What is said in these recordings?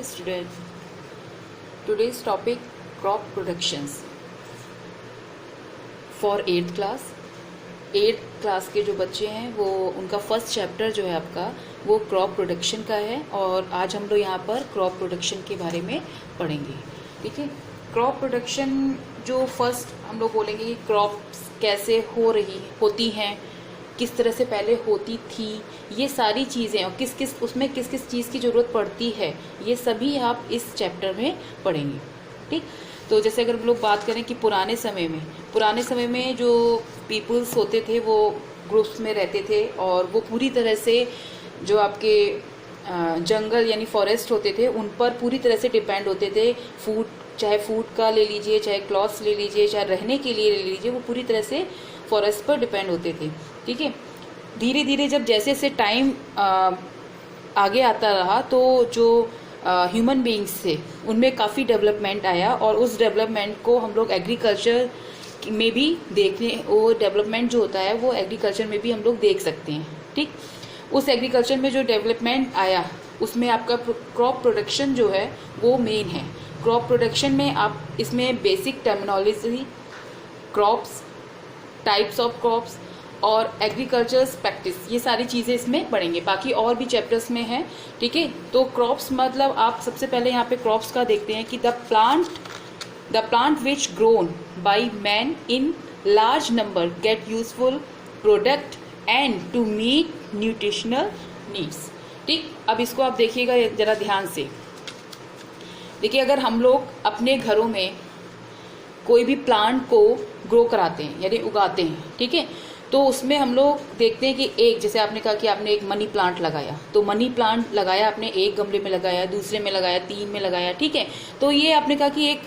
student. Today's topic crop productions for 8th class. 8th class के जो बच्चे हैं वो उनका फर्स्ट चैप्टर जो है आपका वो क्रॉप प्रोडक्शन का है और आज हम लोग यहाँ पर क्रॉप प्रोडक्शन के बारे में पढ़ेंगे. ठीक है, क्रॉप प्रोडक्शन जो फर्स्ट हम लोग बोलेंगे कि क्रॉप्स कैसे होती हैं, किस तरह से पहले होती थी, ये सारी चीज़ें और किस किस चीज़ की ज़रूरत पड़ती है, ये सभी आप इस चैप्टर में पढ़ेंगे. ठीक, तो जैसे अगर हम लोग बात करें कि पुराने समय में जो पीपल्स होते थे वो ग्रुप्स में रहते थे और वो पूरी तरह से जो आपके जंगल यानी फॉरेस्ट होते थे उन पर पूरी तरह से डिपेंड होते थे. चाहे फूड का ले लीजिए, चाहे क्लॉथ्स ले लीजिए, चाहे रहने के लिए ले लीजिए, वो पूरी तरह से फॉरेस्ट पर डिपेंड होते थे. ठीक है, धीरे धीरे जब जैसे जैसे टाइम आगे आता रहा तो जो ह्यूमन बीइंग्स थे उनमें काफ़ी डेवलपमेंट आया और उस डेवलपमेंट को हम लोग एग्रीकल्चर में भी वो डेवलपमेंट जो होता है वो एग्रीकल्चर में भी हम लोग देख सकते हैं. ठीक, उस एग्रीकल्चर में जो डेवलपमेंट आया उसमें आपका क्रॉप प्रोडक्शन जो है वो मेन है. क्रॉप प्रोडक्शन में आप इसमें basic terminology, crops, types of crops और एग्रीकल्चर प्रैक्टिस, ये सारी चीज़ें इसमें पढ़ेंगे. बाकी और भी चैप्टर्स में हैं. ठीक है, तो क्रॉप्स मतलब आप सबसे पहले यहाँ पे क्रॉप्स का देखते हैं कि the plant which grown by man in large number get useful product and to meet nutritional needs. ठीक, अब इसको आप देखिएगा जरा ध्यान से. देखिए, अगर हम लोग अपने घरों में कोई भी प्लांट को ग्रो कराते हैं यानी उगाते हैं, ठीक है, तो उसमें हम लोग देखते हैं कि एक, जैसे आपने कहा कि आपने एक मनी प्लांट लगाया, तो मनी प्लांट लगाया आपने एक गमले में लगाया, दूसरे में लगाया, 3 में लगाया. ठीक है, तो ये आपने कहा कि एक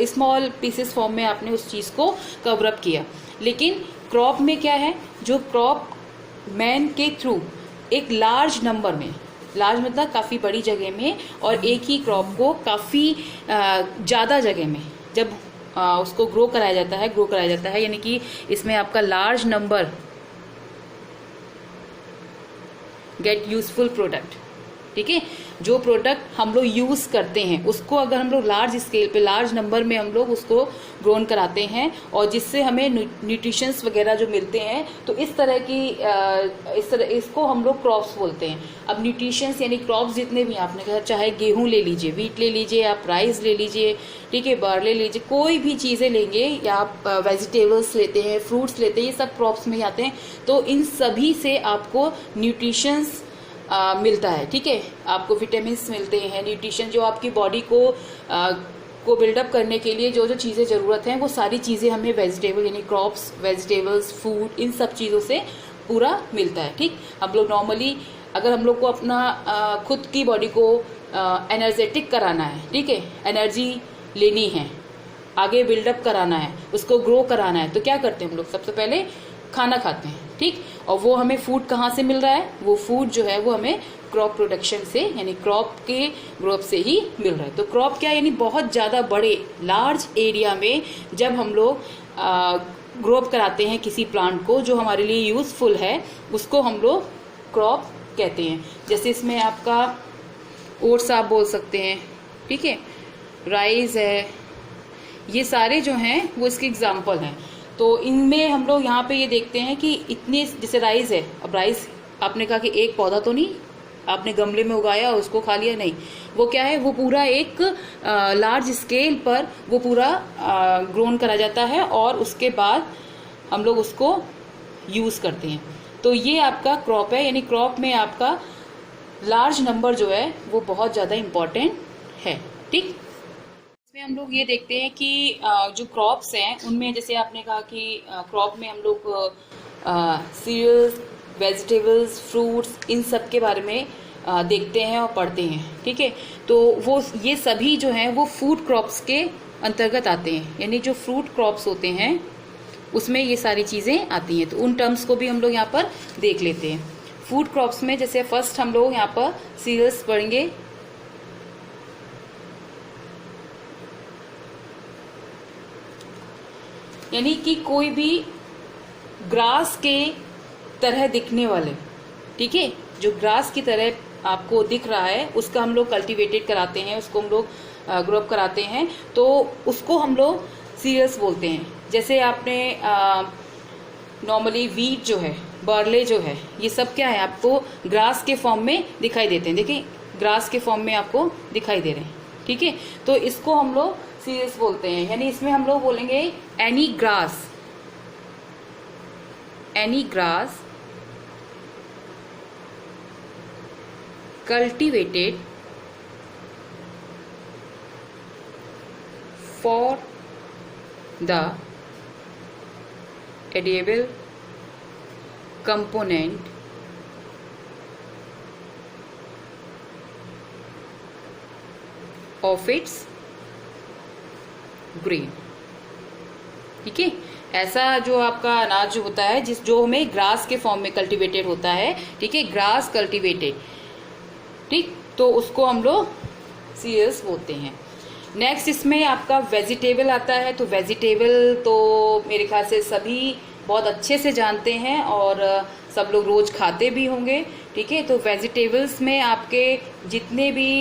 स्मॉल पीसेस फॉर्म में आपने उस चीज़ को कवर अप किया. लेकिन क्रॉप में क्या है, जो क्रॉप मैन के थ्रू एक लार्ज नंबर में, लार्ज मतलब काफ़ी बड़ी जगह में और एक ही क्रॉप को काफ़ी ज़्यादा जगह में जब उसको ग्रो कराया जाता है यानी कि इसमें आपका large number get useful product. ठीक है, जो प्रोडक्ट हम लोग यूज़ करते हैं उसको अगर हम लोग लार्ज स्केल पे, लार्ज नंबर में हम लोग उसको ग्रोन कराते हैं और जिससे हमें न्यूट्रिशंस वगैरह जो मिलते हैं, तो इस तरह इसको हम लोग क्रॉप्स बोलते हैं. अब न्यूट्रिशंस यानी क्रॉप्स जितने भी आपने कहा, चाहे गेहूं ले लीजिए, वीट ले लीजिए, आप राइस ले लीजिए, ठीक है, बार्ले ले लीजिए, कोई भी चीज़ें लेंगे या आप वेजिटेबल्स लेते हैं, फ्रूट्स लेते हैं, ये सब क्रॉप्स में ही आते हैं. तो इन सभी से आपको न्यूट्रिशंस मिलता है. ठीक है, आपको विटामिन मिलते हैं, न्यूट्रिशन जो आपकी बॉडी को बिल्डअप करने के लिए जो जो चीज़ें ज़रूरत हैं वो सारी चीज़ें हमें वेजिटेबल यानी क्रॉप्स, वेजिटेबल्स, फूड, इन सब चीज़ों से पूरा मिलता है. ठीक, हम लोग नॉर्मली अगर हम लोग को अपना खुद की बॉडी को एनर्जेटिक कराना है, ठीक है, एनर्जी लेनी है, आगे बिल्डअप कराना है, उसको ग्रो कराना है, तो क्या करते हैं हम लोग, सबसे पहले खाना खाते हैं. ठीक, और वो हमें फूड कहाँ से मिल रहा है, वो फूड जो है वो हमें क्रॉप प्रोडक्शन से यानी क्रॉप के ग्रोथ से ही मिल रहा है. तो क्रॉप क्या यानी बहुत ज़्यादा बड़े लार्ज एरिया में जब हम लोग ग्रो अप कराते हैं किसी प्लांट को जो हमारे लिए यूज़फुल है, उसको हम लोग क्रॉप कहते हैं. जैसे इसमें आपका ओट्स आप बोल सकते हैं, ठीक है, राइस है, ये सारे जो हैं वो इसके एग्जाम्पल हैं. तो इनमें हम लोग यहाँ पे ये देखते हैं कि इतने, जैसे राइस है, अब राइस आपने कहा कि एक पौधा तो नहीं आपने गमले में उगाया और उसको खा लिया, नहीं, वो क्या है, वो पूरा एक लार्ज स्केल पर वो पूरा ग्रोन करा जाता है और उसके बाद हम लोग उसको यूज़ करते हैं. तो ये आपका क्रॉप है, यानी क्रॉप में आपका लार्ज नंबर जो है वो बहुत ज़्यादा इम्पॉर्टेंट है. ठीक, इसमें हम लोग ये देखते हैं कि जो क्रॉप्स हैं उनमें जैसे आपने कहा कि क्रॉप में हम लोग सीरियल्स, वेजिटेबल्स, फ्रूट्स, इन सब के बारे में देखते हैं और पढ़ते हैं. ठीक है, तो वो ये सभी जो हैं वो फूड क्रॉप्स के अंतर्गत आते हैं, यानी जो फ्रूट क्रॉप्स होते हैं उसमें ये सारी चीज़ें आती हैं. तो उन टर्म्स को भी हम लोग यहाँ पर देख लेते हैं. फूड क्रॉप्स में जैसे फर्स्ट हम लोग यहाँ पर सीरियल्स पढ़ेंगे. यानी कि कोई भी ग्रास के तरह दिखने वाले, ठीक है, जो ग्रास की तरह आपको दिख रहा है उसका हम लोग कल्टीवेटेड कराते हैं, उसको हम लोग ग्रो अप कराते हैं, तो उसको हम लोग सीरियल्स बोलते हैं। जैसे आपने नॉर्मली वीट जो है, बार्ले जो है, ये सब क्या है आपको ग्रास के फॉर्म में दिखाई देते हैं। देखिए ग्रास के फॉर्म में आपको दिखाई दे रहे हैं, ठीक है। तो इसको हम लोग सीरियल्स बोलते हैं, यानी इसमें हम लोग बोलेंगे any grass cultivated for the edible component of its grain, ठीक है। ऐसा जो आपका अनाज होता है जो हमें ग्रास के फॉर्म में कल्टीवेटेड होता है, ठीक है, ग्रास कल्टीवेटेड, ठीक, तो उसको हम लोग सीरियल्स बोलते हैं। नेक्स्ट इसमें आपका वेजिटेबल आता है। तो वेजिटेबल तो मेरे ख्याल से सभी बहुत अच्छे से जानते हैं और सब लोग रोज खाते भी होंगे, ठीक है। तो वेजिटेबल्स में आपके जितने भी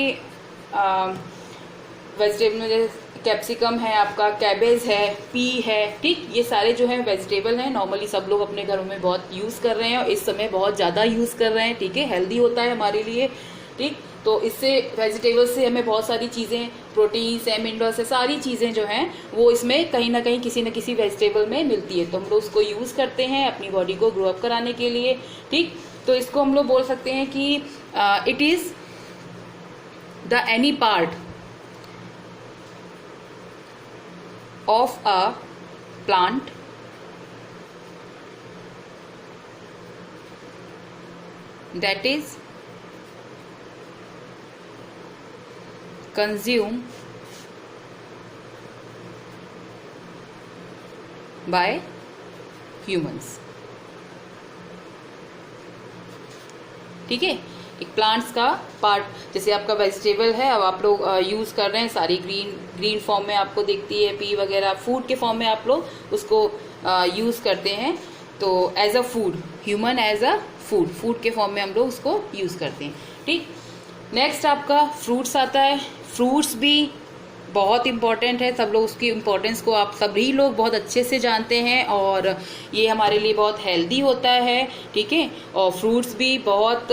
वेजिटेबल में कैप्सिकम है, आपका कैबेज है, पी है, ठीक, ये सारे जो हैं वेजिटेबल हैं, नॉर्मली सब लोग अपने घरों में बहुत यूज़ कर रहे हैं और इस समय बहुत ज़्यादा यूज़ कर रहे हैं, ठीक है। हेल्दी होता है हमारे लिए, ठीक। तो इससे वेजिटेबल्स से हमें बहुत सारी चीज़ें, प्रोटीन्स है, मिनरल्स है, सारी चीज़ें जो हैं वो इसमें कहीं ना कहीं किसी न किसी वेजिटेबल में मिलती है। तो हम लोग उसको यूज़ करते हैं अपनी बॉडी को ग्रो अप कराने के लिए, ठीक। तो इसको हम लोग बोल सकते हैं कि it is the any part of a plant that is consumed by humans, ठीक है। एक प्लांट्स का पार्ट, जैसे आपका वेजिटेबल है, अब आप लोग यूज़ कर रहे हैं, सारी ग्रीन फॉर्म में आपको दिखती है, पी वगैरह, फूड के फॉर्म में आप लोग उसको यूज़ करते हैं। तो as a food, human as a food के फॉर्म में हम लोग उसको यूज़ करते हैं, ठीक। नेक्स्ट आपका फ्रूट्स आता है। फ्रूट्स भी बहुत इम्पॉर्टेंट है, सब लोग उसकी इम्पोर्टेंस को आप सभी लोग बहुत अच्छे से जानते हैं और ये हमारे लिए बहुत हेल्दी होता है, ठीक है। और फ्रूट्स भी बहुत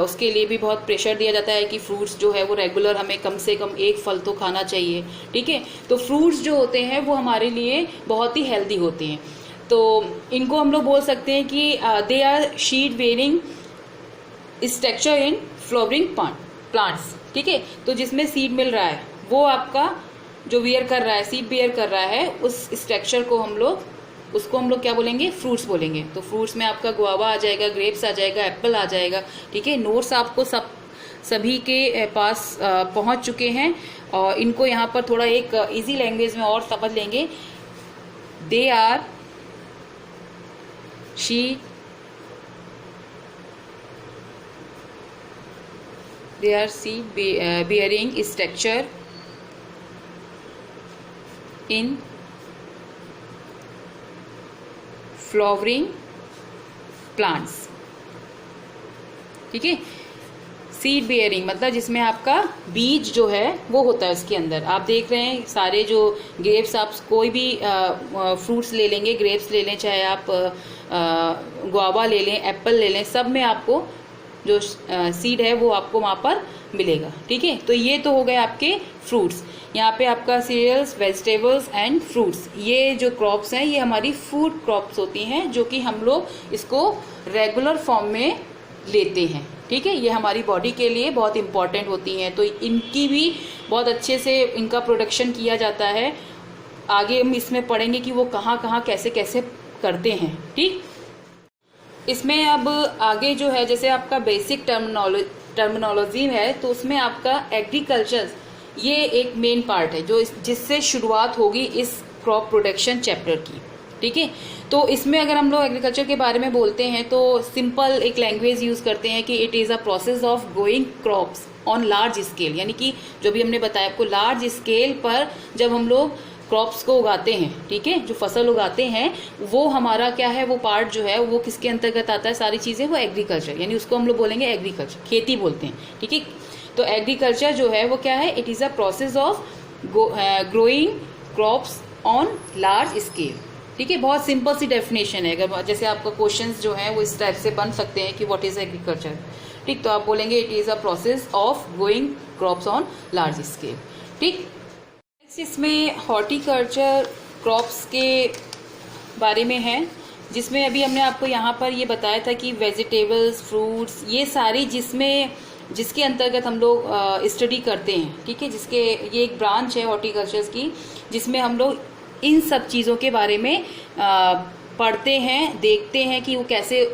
उसके लिए भी बहुत प्रेशर दिया जाता है कि फ्रूट्स जो है वो रेगुलर हमें कम से कम एक फल तो खाना चाहिए, ठीक है। तो फ्रूट्स जो होते हैं वो हमारे लिए बहुत ही हेल्दी होते हैं। तो इनको हम लोग बोल सकते हैं कि they are seed bearing structure in flowering plants, ठीक है। तो जिसमें सीड मिल रहा है वो आपका जो बियर कर रहा है, सीड बियर कर रहा है, उस स्ट्रक्चर को हम लोग उसको हम लोग क्या बोलेंगे, फ्रूट्स बोलेंगे। तो फ्रूट्स में आपका गुआवा आ जाएगा, ग्रेप्स आ जाएगा, एप्पल आ जाएगा, ठीक है। नोट्स आपको सभी के पास पहुंच चुके हैं और इनको यहाँ पर थोड़ा एक इजी लैंग्वेज में और समझ लेंगे। They are seed bearing structure in flowering plants, ठीक है। सीड बेयरिंग मतलब जिसमें आपका बीज जो है वो होता है उसके अंदर। आप देख रहे हैं सारे जो ग्रेप्स, आप कोई भी फ्रूट्स ले लेंगे, ग्रेप्स ले लें, चाहे आप गुआवा ले लें, एप्पल ले लें, सब में आपको जो सीड है वो आपको वहाँ पर मिलेगा, ठीक है। तो ये तो हो गए आपके फ्रूट्स। यहाँ पे आपका सीरियल्स, वेजिटेबल्स एंड फ्रूट्स, ये जो क्रॉप्स हैं ये हमारी फूड क्रॉप्स होती हैं जो कि हम लोग इसको रेगुलर फॉर्म में लेते हैं, ठीक है। ये हमारी बॉडी के लिए बहुत इंपॉर्टेंट होती हैं, तो इनकी भी बहुत अच्छे से इनका प्रोडक्शन किया जाता है। आगे हम इसमें पढ़ेंगे कि वो कहाँ कहाँ कैसे कैसे करते हैं, ठीक। इसमें अब आगे जो है जैसे आपका बेसिक टर्मिनोलॉजी है, तो उसमें आपका एग्रीकल्चर ये एक मेन पार्ट है जो जिससे शुरुआत होगी इस क्रॉप प्रोडक्शन चैप्टर की, ठीक है। तो इसमें अगर हम लोग एग्रीकल्चर के बारे में बोलते हैं तो सिंपल एक लैंग्वेज यूज़ करते हैं कि it is a process of growing crops on large scale, यानी कि जो भी हमने बताया आपको, लार्ज स्केल पर जब हम लोग क्रॉप्स को उगाते हैं, ठीक है, जो फसल उगाते हैं वो हमारा क्या है, वो पार्ट जो है वो किसके अंतर्गत आता है, सारी चीजें वो एग्रीकल्चर, यानी उसको हम लोग बोलेंगे एग्रीकल्चर, खेती बोलते हैं, ठीक है। तो एग्रीकल्चर जो है वो क्या है, it is a process of growing crops on large scale, ठीक है। बहुत सिंपल सी डेफिनेशन है, अगर जैसे आपका क्वेश्चंस जो है वो इस टाइप से बन सकते हैं कि व्हाट इज एग्रीकल्चर, ठीक, तो आप बोलेंगे it is a process of growing crops on large scale, ठीक। नेक्स्ट इसमें हॉर्टिकल्चर क्रॉप्स के बारे में है, जिसमें अभी हमने आपको यहाँ पर ये बताया था कि वेजिटेबल्स, फ्रूट्स, ये सारी जिसके अंतर्गत हम लोग स्टडी करते हैं, ठीक है, जिसके ये एक ब्रांच है हॉर्टिकल्चर की, जिसमें हम लोग इन सब चीज़ों के बारे में पढ़ते हैं, देखते हैं कि वो कैसे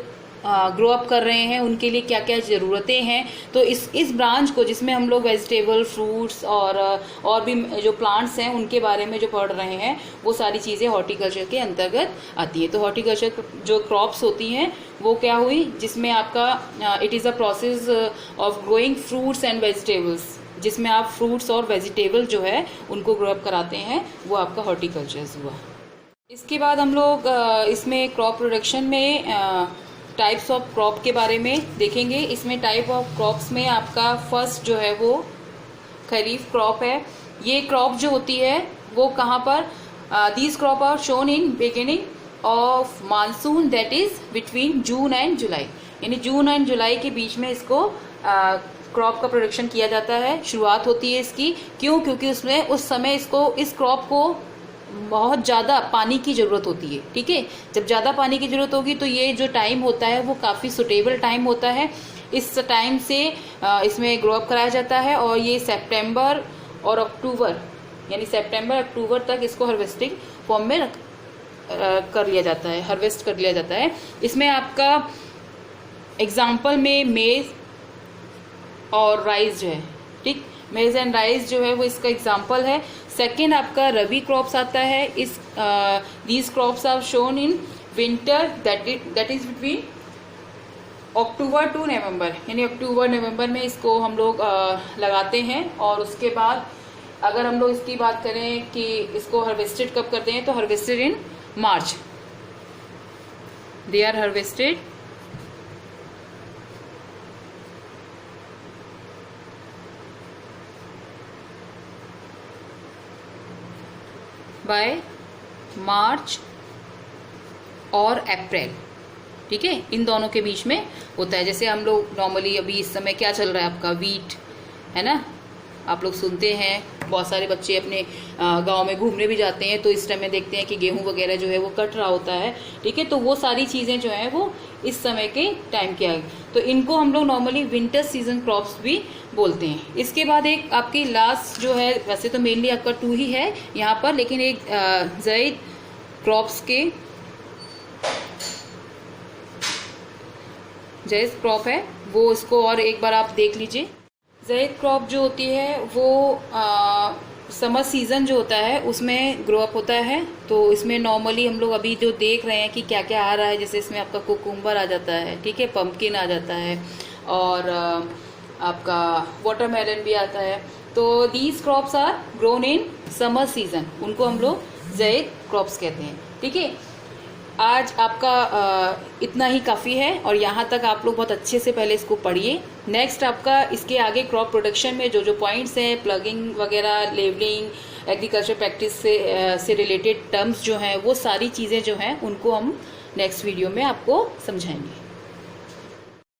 ग्रो अप कर रहे हैं, उनके लिए क्या क्या ज़रूरतें हैं। तो इस ब्रांच को, जिसमें हम लोग वेजिटेबल, फ्रूट्स और भी जो प्लांट्स हैं उनके बारे में जो पढ़ रहे हैं, वो सारी चीज़ें हॉर्टिकल्चर के अंतर्गत आती है। तो हॉर्टिकल्चर जो क्रॉप्स होती हैं वो क्या हुई, जिसमें आपका it is a process of growing fruits and vegetables, जिसमें आप फ्रूट्स और वेजिटेबल जो है उनको ग्रो अप कराते हैं, वो आपका हॉर्टिकल्चर हुआ। इसके बाद हम लोग इसमें क्रॉप प्रोडक्शन में टाइप्स ऑफ क्रॉप के बारे में देखेंगे। इसमें टाइप ऑफ क्रॉप्स में आपका फर्स्ट जो है वो खरीफ क्रॉप है। ये क्रॉप जो होती है वो कहाँ पर, these crop are sown in beginning of monsoon, that is between June and July, यानी जून एंड जुलाई के बीच में इसको क्रॉप का प्रोडक्शन किया जाता है, शुरुआत होती है इसकी। क्यों? क्योंकि उसमें उस समय इस क्रॉप को बहुत ज़्यादा पानी की ज़रूरत होती है, ठीक है। जब ज़्यादा पानी की ज़रूरत होगी तो ये जो टाइम होता है वो काफ़ी सुटेबल टाइम होता है। इस टाइम से इसमें ग्रो अप कराया जाता है और ये सितंबर और अक्टूबर, यानी सितंबर अक्टूबर तक इसको हार्वेस्टिंग फॉर्म में कर लिया जाता है, हार्वेस्ट कर लिया जाता है। इसमें आपका एग्जाम्पल में मेज और राइस जो है, ठीक, मेज एंड राइस जो है वो इसका एग्जाम्पल है। सेकेंड आपका रबी क्रॉप्स आता है। These crops are sown in winter, that is between October to November, यानी अक्टूबर नवंबर में इसको हम लोग लगाते हैं। और उसके बाद अगर हम लोग इसकी बात करें कि इसको हार्वेस्टेड कब करते हैं, तो harvested in March, they are harvested by March और अप्रैल, ठीक है, इन दोनों के बीच में होता है। जैसे हम लोग नॉर्मली अभी इस समय क्या चल रहा है आपका, वीट है ना, आप लोग सुनते हैं, बहुत सारे बच्चे अपने गांव में घूमने भी जाते हैं तो इस टाइम में देखते हैं कि गेहूं वगैरह जो है वो कट रहा होता है, ठीक है। तो वो सारी चीज़ें जो हैं वो इस समय के टाइम की आएगी, तो इनको हम लोग नॉर्मली विंटर सीजन क्रॉप्स भी बोलते हैं। इसके बाद एक आपकी लास्ट जो है, वैसे तो मेनली आपका 2 ही है यहाँ पर, लेकिन एक ज़ैद क्रॉप्स के ज़ैद क्रॉप है वो, इसको और एक बार आप देख लीजिए। ज़ैद क्रॉप जो होती है वो समर सीज़न जो होता है उसमें ग्रो अप होता है। तो इसमें नॉर्मली हम लोग अभी जो देख रहे हैं कि क्या क्या आ रहा है, जैसे इसमें आपका कुकुम्बर आ जाता है, ठीक है, पम्पकिन आ जाता है और आपका वाटरमेलन भी आता है। तो these crops are grown in summer season, उनको हम लोग ज़ैद क्रॉप्स कहते हैं, ठीक है। आज आपका इतना ही काफ़ी है और यहाँ तक आप लोग बहुत अच्छे से पहले इसको पढ़िए। नेक्स्ट आपका इसके आगे क्रॉप प्रोडक्शन में जो जो पॉइंट्स हैं, प्लगिंग वगैरह, लेवलिंग, एग्रीकल्चर प्रैक्टिस से रिलेटेड टर्म्स जो हैं, वो सारी चीज़ें जो हैं उनको हम नेक्स्ट वीडियो में आपको समझाएंगे।